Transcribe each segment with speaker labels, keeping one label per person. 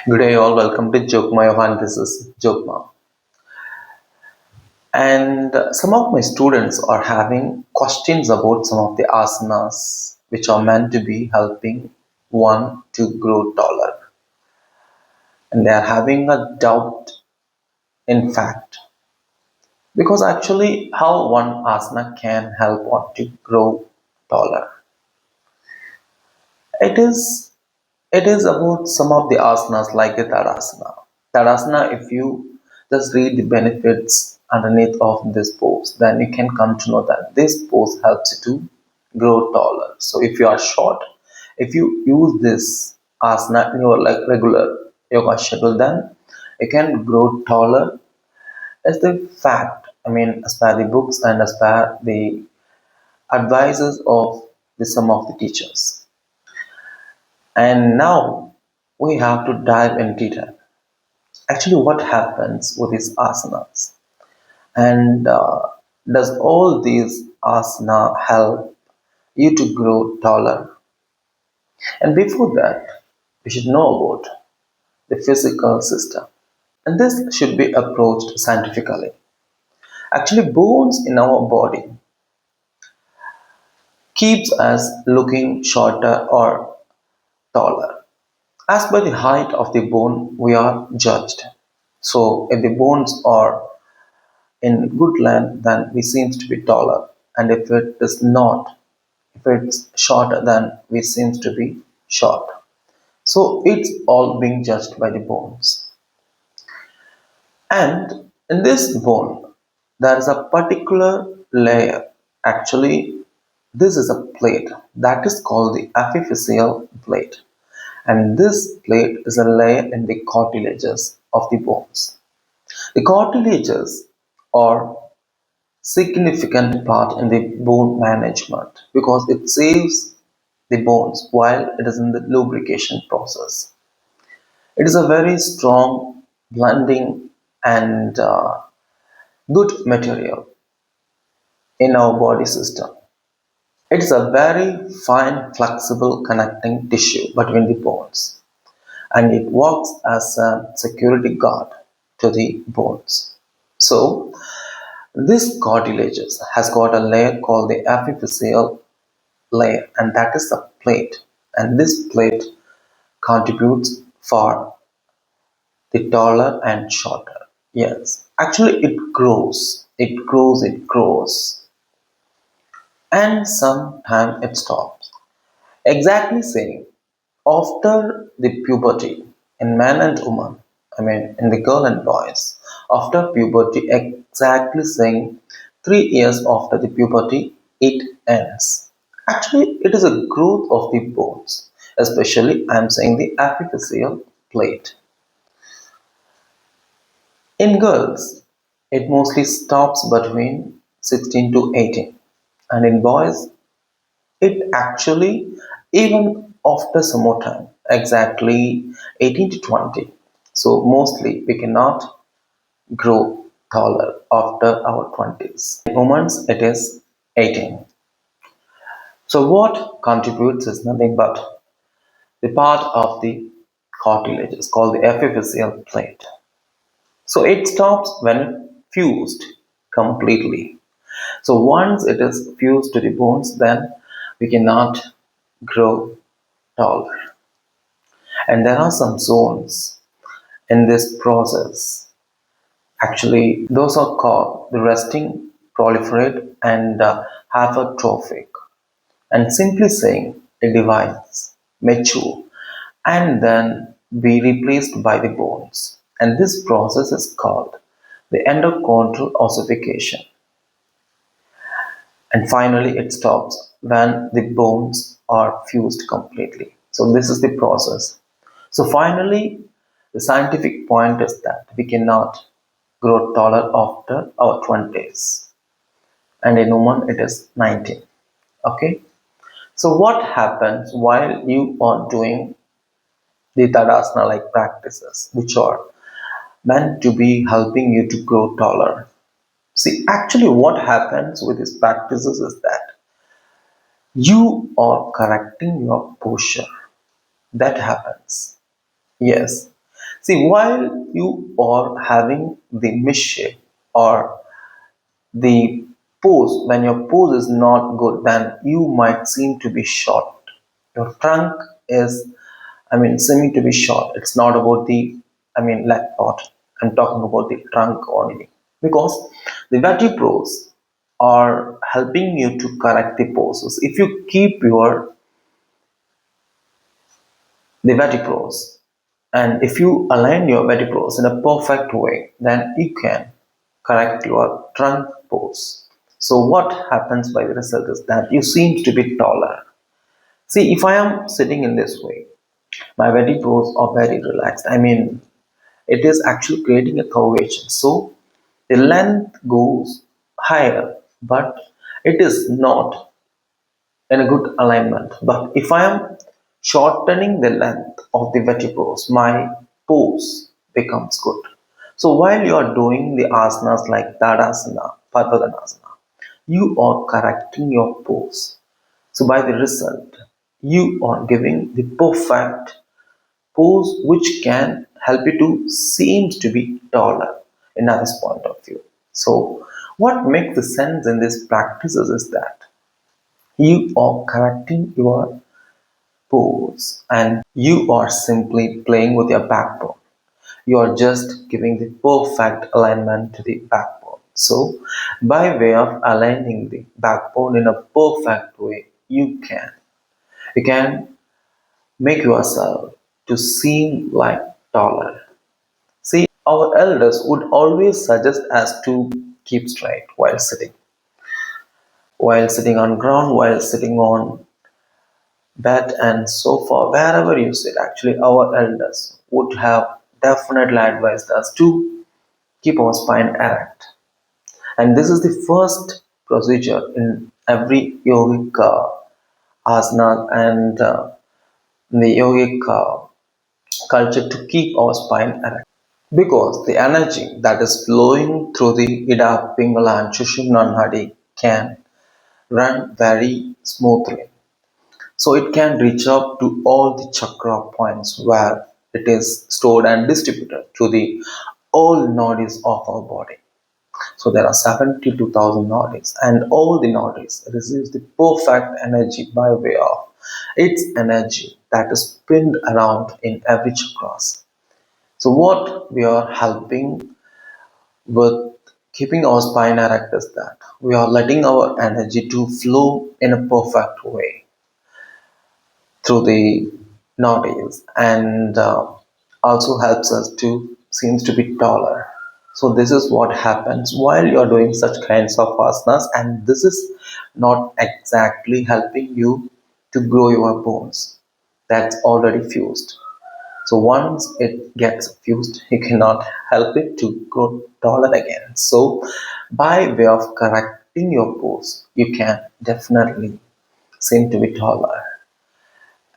Speaker 1: Good day, all. Welcome to Jokmayoga, and this is Jokma. And some of my students are having questions about some of the asanas which are meant to be helping one to grow taller. And they are having a doubt, in fact, because actually, how one asana can help one to grow taller. It is It is about some of the asanas like the tadasana. Tadasana, if you just read the benefits underneath of this pose, then you can come to know that this pose helps you to grow taller. So if you are short, if you use this asana in your like regular yoga schedule, then you can grow taller. As the fact, I mean, as per the books and as per the advices of some of the teachers. And now we have to dive into that. Actually, what happens with these asanas? And does all these asana help you to grow taller? And before that, we should know about the physical system. And this should be approached scientifically. Actually, bones in our body keeps us looking shorter or taller. As per the height of the bone, we are judged. So, if the bones are in good length, then we seems to be taller, and if it is not, if it's shorter, then we seems to be short. So, it's all being judged by the bones. And in this bone, there is a particular layer. Actually, this is a plate that is called the epiphyseal plate, and this plate is a layer in the cartilages of the bones. The cartilages are significant part in the bone management because it saves the bones while it is in the lubrication process. It is a very strong blending and good material in our body system. It is a very fine, flexible connecting tissue between the bones, and it works as a security guard to the bones. So, this cartilages has got a layer called the epiphyseal layer, and that is the plate, and this plate contributes for the taller and shorter. Yes, actually it grows, and sometimes it stops. Exactly saying, after the puberty in men and women, I mean in the girl and boys, after puberty, exactly saying 3 years after the puberty, it ends. Actually, it is a growth of the bones, especially I am saying the epiphyseal plate. In girls, it mostly stops between 16 to 18, and in boys, it actually even after some more time, exactly 18 to 20. So mostly we cannot grow taller after our 20s. In women, it is 18. So what contributes is nothing but the part of the cartilage is called the epiphyseal plate. So it stops when it fused completely. So once it is fused to the bones, then we cannot grow taller. And there are some zones in this process. Actually, those are called the resting, proliferate, and hypertrophic. And simply saying, it divides, mature, and then be replaced by the bones. And this process is called the endochondral ossification. And finally, it stops when the bones are fused completely. So, this is the process. So, finally, the scientific point is that we cannot grow taller after our 20s, and in women, it is 19. Okay, so what happens while you are doing the tadasana like practices, which are meant to be helping you to grow taller? See, actually, what happens with these practices is that you are correcting your posture. That happens. Yes. See, while you are having the misshape or the pose, when your pose is not good, then you might seem to be short. Your trunk is, seeming to be short. It's not about the, leg part. I'm talking about the trunk only. Because the vertebrae are helping you to correct the poses. If you keep your the vertebrae and if you align your vertebrae in a perfect way, then you can correct your trunk pose. So what happens by the result is that you seem to be taller. See, if I am sitting in this way, my vertebrae are very relaxed. It is actually creating a curvature. So the length goes higher, but it is not in a good alignment. But if I am shortening the length of the vertebrae, my pose becomes good. So while you are doing the asanas like tadasana, padmadanasana, you are correcting your pose. So by the result, you are giving the perfect pose which can help you to seems to be taller in others' point of view. So what makes the sense in these practices is that you are correcting your pose and you are simply playing with your backbone. You are just giving the perfect alignment to the backbone. So, by way of aligning the backbone in a perfect way, you can make yourself to seem like taller. See, our elders would always suggest us to keep straight while sitting on ground, while sitting on bed and sofa, wherever you sit. Actually, our elders would have definitely advised us to keep our spine erect. And this is the first procedure in every yogic asana and the yogic culture to keep our spine erect. Because the energy that is flowing through the Ida, Pingala, and Sushumna Nadi can run very smoothly. So it can reach up to all the chakra points where it is stored and distributed to the all nadis of our body. So there are 72,000 nadis and all the nadis receives the perfect energy by way of its energy that is pinned around in every chakras. So what we are helping with keeping our spine erect is that we are letting our energy to flow in a perfect way through the nowadays and also helps us to seems to be taller. So this is what happens while you are doing such kinds of asanas, and this is not exactly helping you to grow your bones that's already fused. So once it gets fused, you cannot help it to grow taller again. So by way of correcting your pose, you can definitely seem to be taller.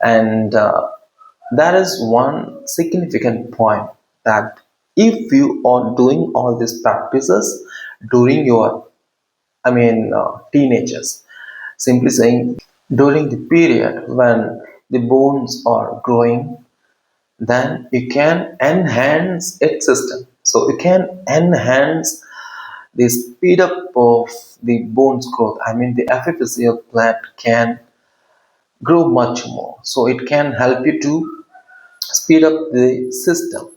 Speaker 1: And that is one significant point that if you are doing all these practices during your, teenagers, simply saying during the period when the bones are growing, then you can enhance its system. So you can enhance the speed up of the bones growth. The epiphyseal plant can grow much more. So it can help you to speed up the system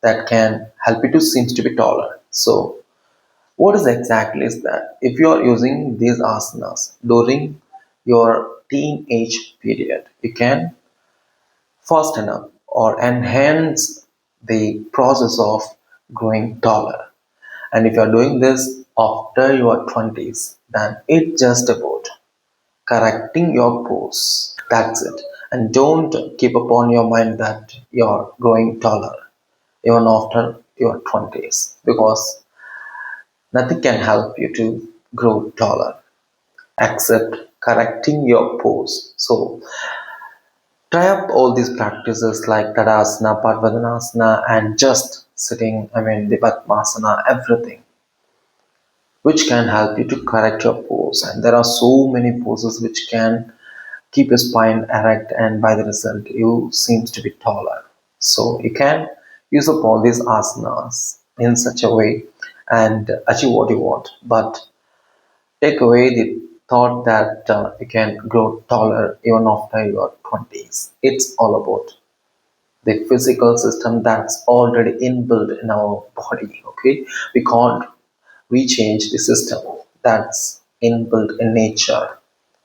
Speaker 1: that can help you to seems to be taller. So what is exactly is that if you are using these asanas during your teenage period, you can fasten up or enhance the process of growing taller. And if you are doing this after your 20s, then it's just about correcting your pose. That's it. And don't keep upon your mind that you're growing taller even after your 20s because nothing can help you to grow taller except correcting your pose. So try up all these practices like Tadasana, Padmadanasana, and just sitting, the Padmasana, everything, which can help you to correct your pose. And there are so many poses which can keep your spine erect, and by the result, you seems to be taller. So you can use up all these asanas in such a way and achieve what you want. But take away the thought that you can grow taller even after your 20s. It's all about the physical system that's already inbuilt in our body. Okay, we can't rechange the system that's inbuilt in nature.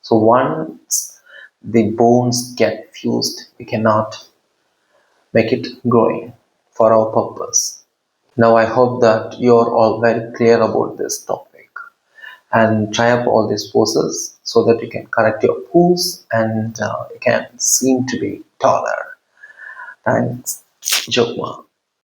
Speaker 1: So once the bones get fused, we cannot make it growing for our purpose. Now I hope that you're all very clear about this topic and try up all these poses so that you can correct your pose and you can seem to be taller. Thanks, Jokma.